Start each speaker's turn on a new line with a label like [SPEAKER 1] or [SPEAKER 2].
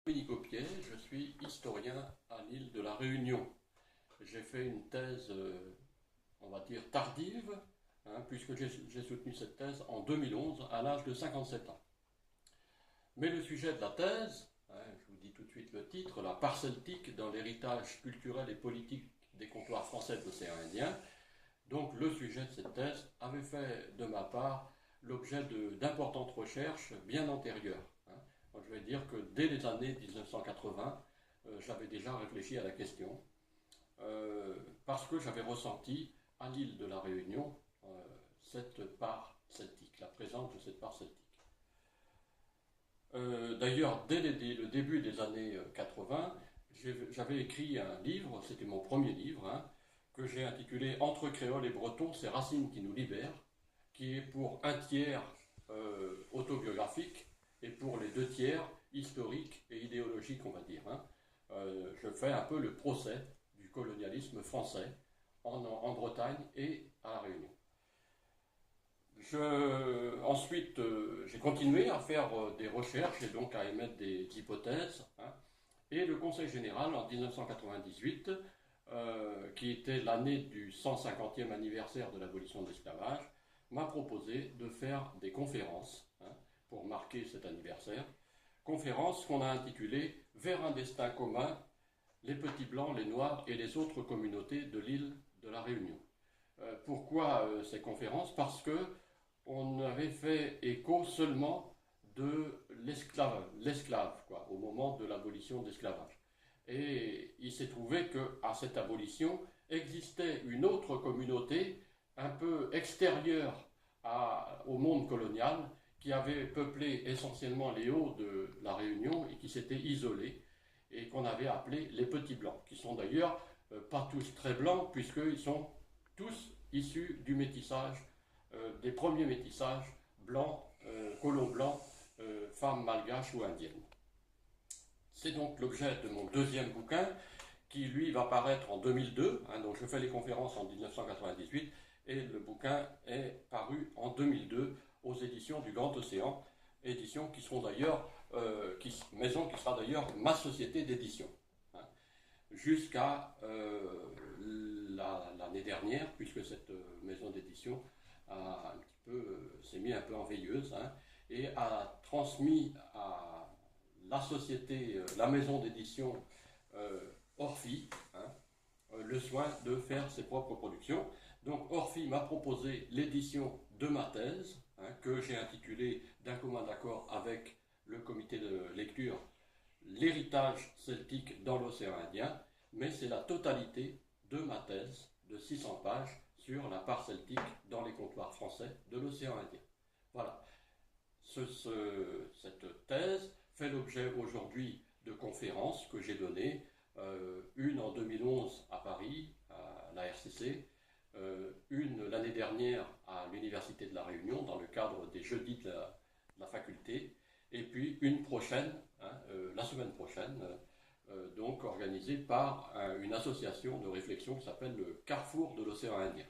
[SPEAKER 1] Dominique Aupier, je suis historien à l'île de la Réunion. J'ai fait une thèse, on va dire, tardive, puisque j'ai soutenu cette thèse en 2011 à l'âge de 57 ans. Mais le sujet de la thèse, je vous dis tout de suite le titre, la part celtique dans l'héritage culturel et politique des comptoirs français de l'océan Indien. Donc le sujet de cette thèse avait fait de ma part l'objet d'importantes recherches bien antérieures. Je vais dire que dès les années 1980, j'avais déjà réfléchi à la question, parce que j'avais ressenti à l'île de la Réunion cette part celtique, la présence de cette part celtique. D'ailleurs, dès le début des années 80, j'avais écrit un livre, c'était mon premier livre, que j'ai intitulé Entre créoles et bretons, ces racines qui nous libèrent, qui est pour un tiers autobiographique et pour les deux tiers historique et idéologique, on va dire. Je fais un peu le procès du colonialisme français en Bretagne et à La Réunion. Ensuite, j'ai continué à faire des recherches et donc à émettre des hypothèses. Et le Conseil général, en 1998, qui était l'année du 150e anniversaire de l'abolition de l'esclavage, m'a proposé de faire des conférences pour marquer cet anniversaire. Conférence qu'on a intitulée Vers un destin commun, les petits blancs, les noirs et les autres communautés de l'île de la Réunion. Pourquoi ces conférences? Parce que on avait fait écho seulement de l'esclave, au moment de l'abolition de l'esclavage. Et il s'est trouvé qu'à cette abolition existait une autre communauté un peu extérieure au monde colonial, qui avait peuplé essentiellement les hauts de la Réunion et qui s'était isolé et qu'on avait appelé les petits blancs, qui sont d'ailleurs pas tous très blancs puisqu'ils sont tous issus du métissage, des premiers métissages blancs, colons blancs, femmes malgaches ou indiennes. C'est donc l'objet de mon deuxième bouquin qui lui va paraître en 2002, donc je fais les conférences en 1998 et le bouquin est paru en 2002 aux éditions du Grand Océan, éditions qui seront d'ailleurs, maison qui sera d'ailleurs ma société d'édition, jusqu'à l'année dernière, puisque cette maison d'édition s'est mise un peu en veilleuse, et a transmis à la société, la maison d'édition Orphi, le soin de faire ses propres productions. Donc Orphi m'a proposé l'édition de ma thèse, que j'ai intitulée d'un commun accord avec le comité de lecture L'héritage celtique dans l'océan Indien, mais c'est la totalité de ma thèse de 600 pages sur la part celtique dans les comptoirs français de l'océan Indien. Voilà. Cette thèse fait l'objet aujourd'hui de conférences que j'ai données, une en 2011 à Paris, à la RCC, une l'année dernière à l'Université de la Réunion dans le cadre des jeudis de la faculté, et puis une prochaine, la semaine prochaine, donc organisée par une association de réflexion qui s'appelle le Carrefour de l'océan Indien.